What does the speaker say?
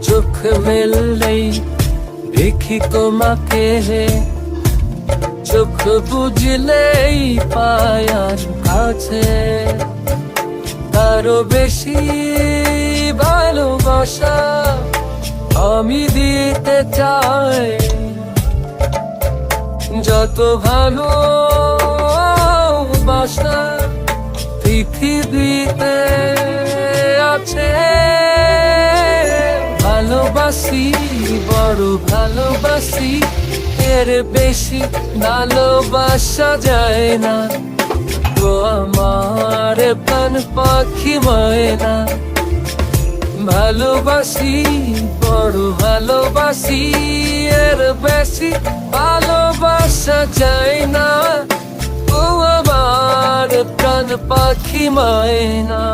চোখ মেললেই দেখি তোমাকে, চোখ বুঝলেই পায়ার কাছে। তারও বেশি ভালোবাসা আমি দিতে চাই, যত ভালোবাসা পৃথিবীতে আছে। ভালোবাসি, বড় ভালোবাসি, এর বেশি ভালোবাসা যায় না। ও আমার প্রাণ পাখি ময়না, ভালোবাসি, বড় ভালোবাসি, এর বেশি ভালোবাসা যায় না। ও আমার প্রাণ পাখি ময়না।